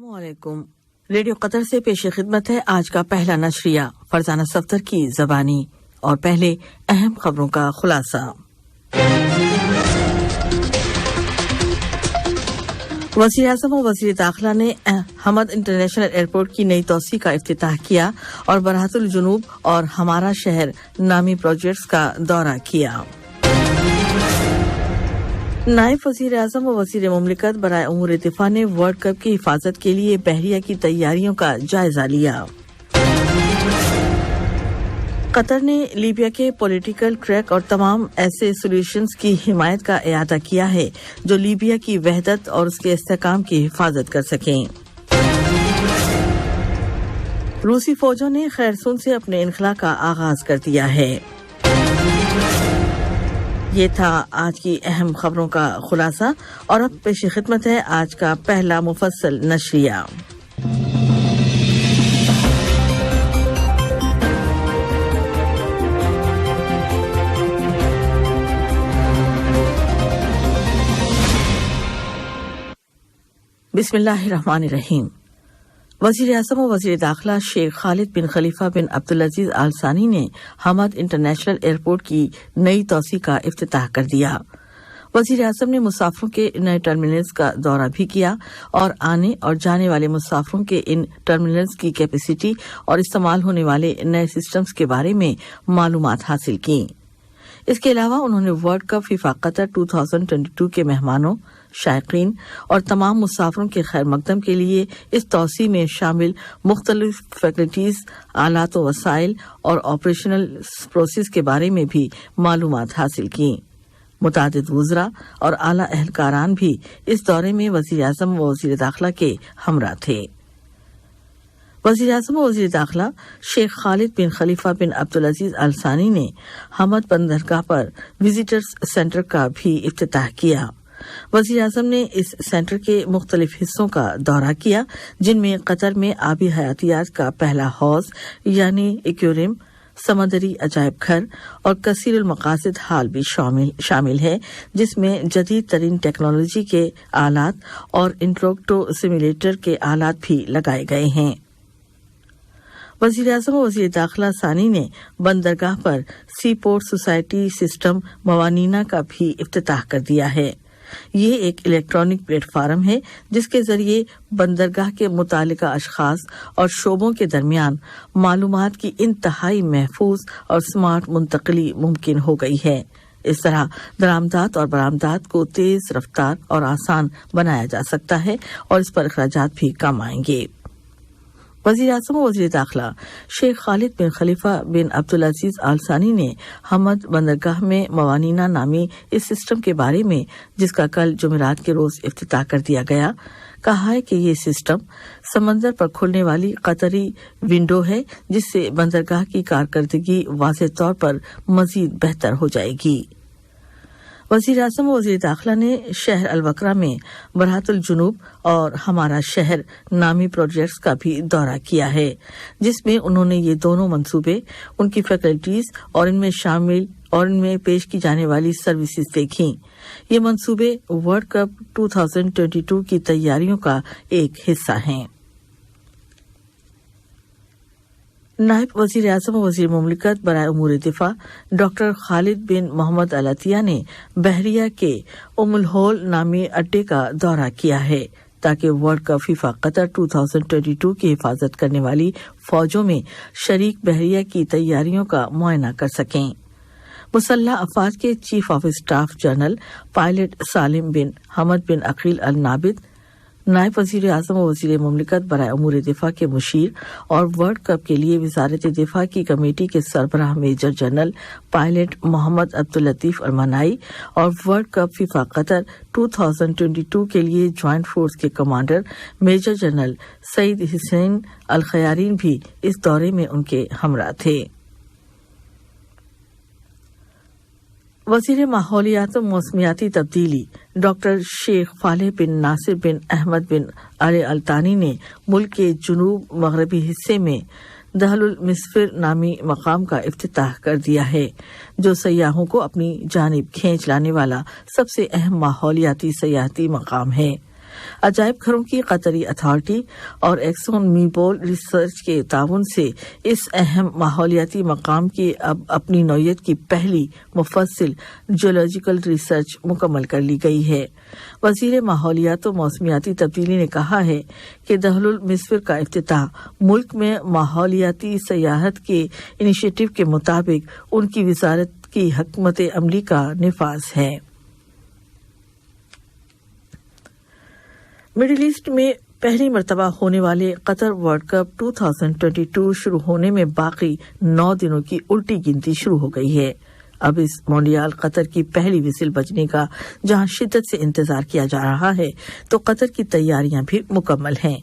السلام علیکم۔ ریڈیو قطر سے پیش خدمت ہے آج کا پہلا نشریہ فرزانہ صفدر کی زبانی، اور پہلے اہم خبروں کا خلاصہ۔ وزیر اعظم و وزیر داخلہ نے حمد انٹرنیشنل ایئرپورٹ کی نئی توسیع کا افتتاح کیا اور براعت الجنوب اور ہمارا شہر نامی پروجیکٹس کا دورہ کیا۔ نائب وزیر اعظم و وزیر مملکت برائے امور دفاع نے ورلڈ کپ کی حفاظت کے لیے بحریہ کی تیاریوں کا جائزہ لیا۔ قطر نے لیبیا کے پولیٹیکل ٹریک اور تمام ایسے سولوشنز کی حمایت کا اعادہ کیا ہے جو لیبیا کی وحدت اور اس کے استحکام کی حفاظت کر سکیں۔ روسی فوجوں نے خیرسون سے اپنے انخلاء کا آغاز کر دیا ہے۔ یہ تھا آج کی اہم خبروں کا خلاصہ، اور اب پیش خدمت ہے آج کا پہلا مفصل نشریہ۔ بسم اللہ الرحمن الرحیم۔ وزیر اعظم و وزیر داخلہ شیخ خالد بن خلیفہ بن عبدالعزیز آل ثانی نے حمد انٹرنیشنل ایئرپورٹ کی نئی توسیع کا افتتاح کر دیا۔ وزیر اعظم نے مسافروں کے نئے ٹرمینلز کا دورہ بھی کیا اور آنے اور جانے والے مسافروں کے ان ٹرمینلز کی کیپیسٹی اور استعمال ہونے والے نئے سسٹمز کے بارے میں معلومات حاصل کی۔ اس کے علاوہ انہوں نے ورلڈ کپ فیفا قطر 2022 کے مہمانوں، شائقین اور تمام مسافروں کے خیر مقدم کے لیے اس توسیع میں شامل مختلف فیکلٹیز، آلات و وسائل اور آپریشنل پروسیس کے بارے میں بھی معلومات حاصل کی۔ متعدد وزراء اور اعلیٰ اہلکاران بھی اس دورے میں وزیر اعظم و وزیر داخلہ کے ہمراہ تھے۔ وزیر اعظم و وزیر داخلہ شیخ خالد بن خلیفہ بن عبدالعزیز آل ثانی نے حمد بندرگاہ پر وزٹرز سینٹر کا بھی افتتاح کیا۔ وزیر اعظم نے اس سینٹر کے مختلف حصوں کا دورہ کیا، جن میں قطر میں آبی حیاتیات کا پہلا حوض یعنی ایکویریم، سمندری عجائب گھر اور کثیر المقاصد ہال بھی شامل ہے، جس میں جدید ترین ٹیکنالوجی کے آلات اور انٹروکٹو سیمولیٹر کے آلات بھی لگائے گئے ہیں۔ وزیر اعظم و وزیر داخلہ ثانی نے بندرگاہ پر سی پورٹ سوسائٹی سسٹم موانینا کا بھی افتتاح کر دیا ہے۔ یہ ایک الیکٹرانک پلیٹ فارم ہے جس کے ذریعے بندرگاہ کے متعلقہ اشخاص اور شعبوں کے درمیان معلومات کی انتہائی محفوظ اور سمارٹ منتقلی ممکن ہو گئی ہے۔ اس طرح درآمدات اور برآمدات کو تیز رفتار اور آسان بنایا جا سکتا ہے اور اس پر اخراجات بھی کم آئیں گے۔ وزیر اعظم و وزیر داخلہ شیخ خالد بن خلیفہ بن عبدالعزیز آل ثانی نے حمد بندرگاہ میں موانینا نامی اس سسٹم کے بارے میں، جس کا کل جمعرات کے روز افتتاح کر دیا گیا، کہا ہے کہ یہ سسٹم سمندر پر کھلنے والی قطری ونڈو ہے، جس سے بندرگاہ کی کارکردگی واضح طور پر مزید بہتر ہو جائے گی۔ وزیر اعظم و وزیر داخلہ نے شہر الوکرہ میں براعت الجنوب اور ہمارا شہر نامی پروجیکٹس کا بھی دورہ کیا ہے، جس میں انہوں نے یہ دونوں منصوبے، ان کی فیکلٹیز اور ان میں پیش کی جانے والی سروسز دیکھیں۔ یہ منصوبے ورلڈ کپ 2022 کی تیاریوں کا ایک حصہ ہیں۔ نائب وزیر اعظم و وزیر مملکت برائے امور دفاع ڈاکٹر خالد بن محمد العطیہ نے بحریہ کے الہول نامی اڈے کا دورہ کیا ہے تاکہ ورلڈ کپ فیفا قطر 2022 کی حفاظت کرنے والی فوجوں میں شریک بحریہ کی تیاریوں کا معائنہ کر سکیں۔ مسلح افواج کے chief of staff general pilot Salim bin Hamad bin Aqeel النابد، نائب وزیر اعظم و وزیر مملکت برائے امور دفاع کے مشیر اور ورلڈ کپ کے لیے وزارت دفاع کی کمیٹی کے سربراہ میجر جنرل پائلٹ محمد عبداللطیف ارمانائی اور ورلڈ کپ فیفا قطر 2022 کے لیے جوائنٹ فورس کے کمانڈر میجر جنرل سعید حسین الخیارین بھی اس دورے میں ان کے ہمراہ تھے۔ وزیر ماحولیات و موسمیاتی تبدیلی ڈاکٹر شیخ فالح بن ناصر بن احمد بن علی التانی نے ملک کے جنوب مغربی حصے میں دہل المسفر نامی مقام کا افتتاح کر دیا ہے، جو سیاحوں کو اپنی جانب کھینچ لانے والا سب سے اہم ماحولیاتی سیاحتی مقام ہے۔ عجائب گھروں کی قطری اتھارٹی اور ایکسون میبول ریسرچ کے تعاون سے اس اہم ماحولیاتی مقام کی اب اپنی نوعیت کی پہلی مفصل جیولوجیکل ریسرچ مکمل کر لی گئی ہے۔ وزیر ماحولیات و موسمیاتی تبدیلی نے کہا ہے کہ دہل المصور کا افتتاح ملک میں ماحولیاتی سیاحت کے انیشیٹو کے مطابق ان کی وزارت کی حکمت عملی کا نفاذ ہے۔ مڈل ایسٹ میں پہلی مرتبہ ہونے والے قطر ورلڈ کپ 2022 شروع ہونے میں باقی 9 دنوں کی الٹی گنتی شروع ہو گئی ہے۔ اب اس مونڈیال قطر کی پہلی وسل بجنے کا جہاں شدت سے انتظار کیا جا رہا ہے تو قطر کی تیاریاں بھی مکمل ہیں۔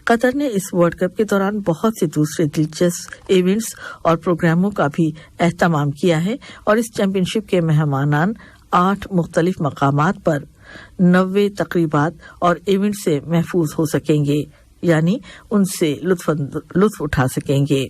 قطر نے اس ورلڈ کپ کے دوران بہت سے دوسرے دلچسپ ایونٹس اور پروگراموں کا بھی اہتمام کیا ہے اور اس چیمپئن شپ کے مہمانان 8 مختلف مقامات پر 90 تقریبات اور ایونٹ سے محفوظ ہو سکیں گے، یعنی ان سے لطف اٹھا سکیں گے۔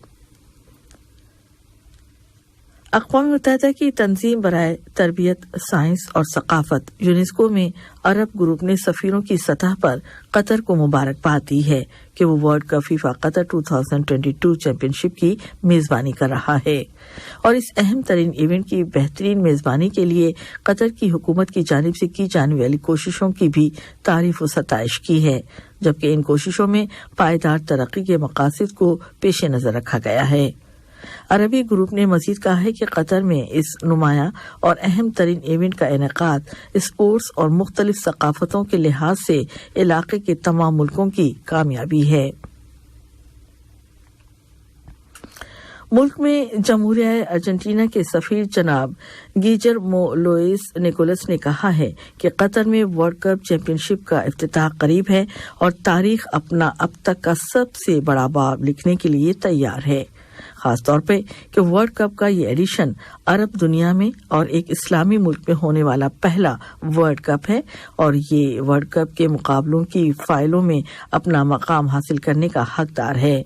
اقوام متحدہ کی تنظیم برائے تربیت، سائنس اور ثقافت یونیسکو میں عرب گروپ نے سفیروں کی سطح پر قطر کو مبارکباد دی ہے کہ وہ ورلڈ کپ فیفا قطر 2022 چیمپئن شپ کی میزبانی کر رہا ہے اور اس اہم ترین ایونٹ کی بہترین میزبانی کے لیے قطر کی حکومت کی جانب سے کی جانے والی کوششوں کی بھی تعریف و ستائش کی ہے، جبکہ ان کوششوں میں پائیدار ترقی کے مقاصد کو پیش نظر رکھا گیا ہے۔ عربی گروپ نے مزید کہا ہے کہ قطر میں اس نمایاں اور اہم ترین ایونٹ کا انعقاد اسپورٹس اور مختلف ثقافتوں کے لحاظ سے علاقے کے تمام ملکوں کی کامیابی ہے۔ ملک میں جمہوریہ ارجنٹینا کے سفیر جناب گیجرمو لوئس نیکولس نے کہا ہے کہ قطر میں ورلڈ کپ چیمپئن شپ کا افتتاح قریب ہے اور تاریخ اپنا اب تک کا سب سے بڑا باب لکھنے کے لیے تیار ہے، خاص طور پہ کہ ورلڈ کپ کا یہ ایڈیشن عرب دنیا میں اور ایک اسلامی ملک میں ہونے والا پہلا ورلڈ کپ ہے اور یہ ورلڈ کپ کے مقابلوں کی فائلوں میں اپنا مقام حاصل کرنے کا حقدار ہے۔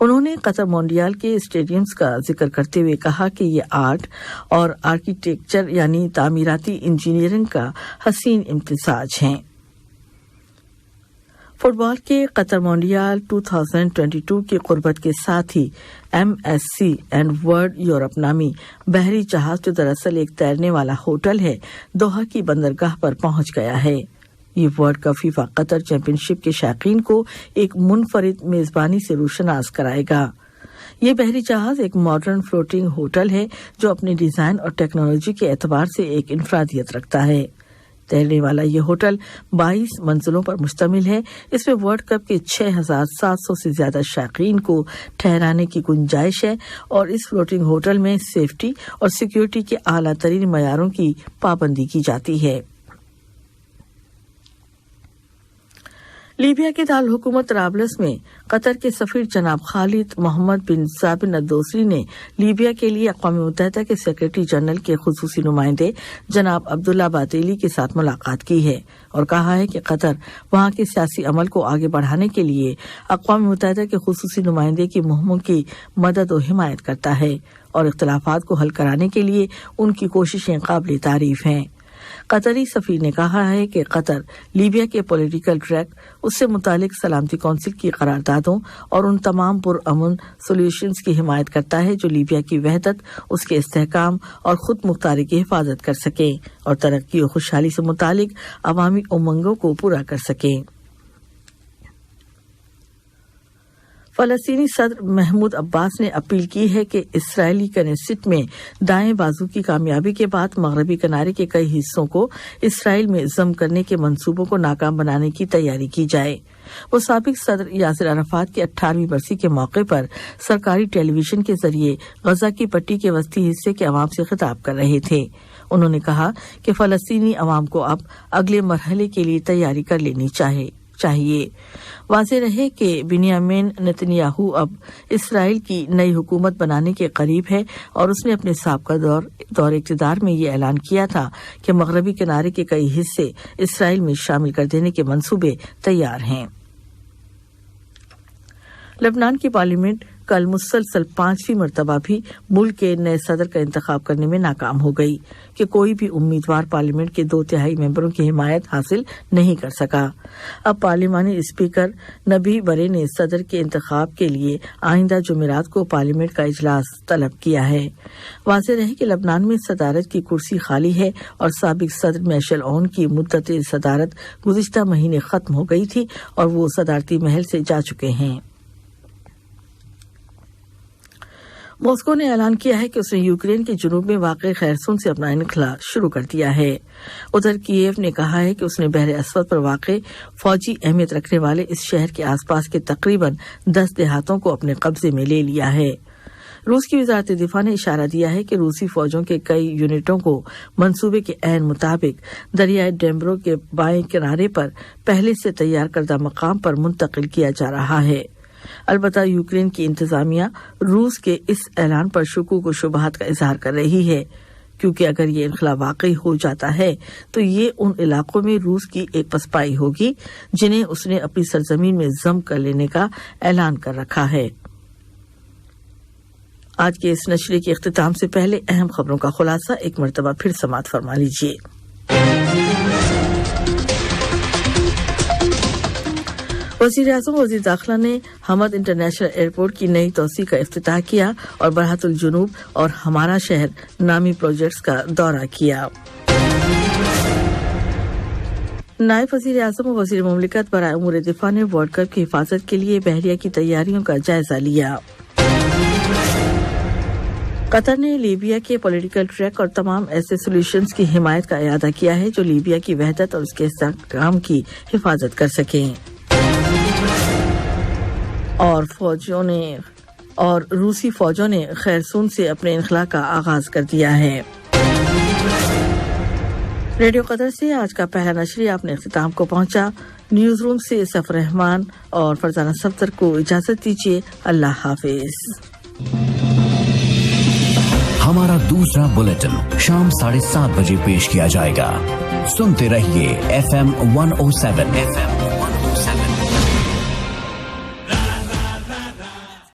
انہوں نے قطر مونڈیال کے اسٹیڈیمز کا ذکر کرتے ہوئے کہا کہ یہ آرٹ اور آرکیٹیکچر یعنی تعمیراتی انجینئرنگ کا حسین امتزاج ہیں۔ فٹ بال کے قطر مونڈیال 2022 کی قربت کے ساتھ ہی MSC اینڈ ورلڈ یورپ نامی بحری جہاز جو دراصل ایک تیرنے والا ہوٹل ہے، دوحہ کی بندرگاہ پر پہنچ گیا ہے۔ یہ ورلڈ کپ فیفا قطر چیمپئن شپ کے شائقین کو ایک منفرد میزبانی سے روشناس کرائے گا۔ یہ بحری جہاز ایک ماڈرن فلوٹنگ ہوٹل ہے جو اپنے ڈیزائن اور ٹیکنالوجی کے اعتبار سے ایک انفرادیت رکھتا ہے۔ تیرنے والا یہ ہوٹل 22 منزلوں پر مشتمل ہے۔ اس میں ورلڈ کپ کے 6700 سے زیادہ شائقین کو ٹھہرانے کی گنجائش ہے اور اس فلوٹنگ ہوٹل میں سیفٹی اور سیکیورٹی کے اعلیٰ ترین معیاروں کی پابندی کی جاتی ہے۔ لیبیا کے دارالحکومت طرابلس میں قطر کے سفیر جناب خالد محمد بن ثابت الدوسری نے لیبیا کے لیے اقوام متحدہ کے سیکریٹری جنرل کے خصوصی نمائندے جناب عبداللہ باتیلی کے ساتھ ملاقات کی ہے اور کہا ہے کہ قطر وہاں کے سیاسی عمل کو آگے بڑھانے کے لیے اقوام متحدہ کے خصوصی نمائندے کی مہموں کی مدد و حمایت کرتا ہے اور اختلافات کو حل کرانے کے لیے ان کی کوششیں قابل تعریف ہیں۔ قطری سفیر نے کہا ہے کہ قطر لیبیا کے پولیٹیکل ٹریک، اس سے متعلق سلامتی کونسل کی قراردادوں اور ان تمام پرامن سولوشنز کی حمایت کرتا ہے جو لیبیا کی وحدت، اس کے استحکام اور خود مختاری کی حفاظت کر سکیں اور ترقی و خوشحالی سے متعلق عوامی امنگوں کو پورا کر سکیں۔ فلسطینی صدر محمود عباس نے اپیل کی ہے کہ اسرائیلی کنیسٹ میں دائیں بازو کی کامیابی کے بعد مغربی کنارے کے کئی حصوں کو اسرائیل میں ضم کرنے کے منصوبوں کو ناکام بنانے کی تیاری کی جائے۔ وہ سابق صدر یاسر عرفات کی 18ویں برسی کے موقع پر سرکاری ٹیلی ویژن کے ذریعے غزہ کی پٹی کے وسطی حصے کے عوام سے خطاب کر رہے تھے۔ انہوں نے کہا کہ فلسطینی عوام کو اب اگلے مرحلے کے لیے تیاری کر لینی چاہیے۔ واضح رہے کہ بنیامین نتنیاہو اب اسرائیل کی نئی حکومت بنانے کے قریب ہے اور اس نے اپنے سابقہ دور اقتدار میں یہ اعلان کیا تھا کہ مغربی کنارے کے کئی حصے اسرائیل میں شامل کر دینے کے منصوبے تیار ہیں۔ لبنان کی پارلیمنٹ کل مسلسل 5ویں مرتبہ بھی ملک کے نئے صدر کا انتخاب کرنے میں ناکام ہو گئی کہ کوئی بھی امیدوار پارلیمنٹ کے 2/3 ممبروں کی حمایت حاصل نہیں کر سکا۔ اب پارلیمانی اسپیکر نبی برے نے صدر کے انتخاب کے لیے آئندہ جمعرات کو پارلیمنٹ کا اجلاس طلب کیا ہے۔ واضح رہے کہ لبنان میں صدارت کی کرسی خالی ہے اور سابق صدر میشل عون کی مدت صدارت گزشتہ مہینے ختم ہو گئی تھی اور وہ صدارتی محل سے جا چکے ہیں۔ ماسکو نے اعلان کیا ہے کہ اس نے یوکرین کے جنوب میں واقع خیرسون سے اپنا انخلا شروع کر دیا ہے۔ ادھر کییف نے کہا ہے کہ اس نے بحر اسود پر واقع فوجی اہمیت رکھنے والے اس شہر کے آس پاس کے تقریباً 10 دیہاتوں کو اپنے قبضے میں لے لیا ہے۔ روس کی وزارت دفاع نے اشارہ دیا ہے کہ روسی فوجوں کے کئی یونٹوں کو منصوبے کے عین مطابق دریائے ڈیمبرو کے بائیں کنارے پر پہلے سے تیار کردہ مقام پر منتقل کیا جا رہا ہے۔ البتہ یوکرین کی انتظامیہ روس کے اس اعلان پر شکوک و شبہات کا اظہار کر رہی ہے، کیونکہ اگر یہ انخلا واقعی ہو جاتا ہے تو یہ ان علاقوں میں روس کی ایک پسپائی ہوگی جنہیں اس نے اپنی سرزمین میں ضم کر لینے کا اعلان کر رکھا ہے۔ آج کے اس نشرے کے اختتام سے پہلے اہم خبروں کا خلاصہ ایک مرتبہ پھر سماعت فرما لیجیے۔ وزیر اعظم و وزیر داخلہ نے حمد انٹرنیشنل ایئرپورٹ کی نئی توسیع کا افتتاح کیا اور برحت الجنوب اور ہمارا شہر نامی پروجیکٹس کا دورہ کیا۔ نائب وزیر اعظم و وزیر مملکت برائے امور دفاع نے ورلڈ کپ کی حفاظت کے لیے بحریہ کی تیاریوں کا جائزہ لیا۔ قطر نے لیبیا کے پولیٹیکل ٹریک اور تمام ایسے سولوشنز کی حمایت کا اعادہ کیا ہے جو لیبیا کی وحدت اور اس کے استحکام کی حفاظت کر سکیں۔ اور روسی فوجوں نے خیرسون سے اپنے انخلا کا آغاز کر دیا ہے۔ ریڈیو قطر سے آج کا پہلا نشریہ اپنے اختتام کو پہنچا۔ نیوز روم سے سفر رحمان اور فرزانہ صفدر کو اجازت دیجیے۔ اللہ حافظ۔ ہمارا دوسرا بلیٹن شام 7:30 بجے پیش کیا جائے گا۔ سنتے رہیے FM 107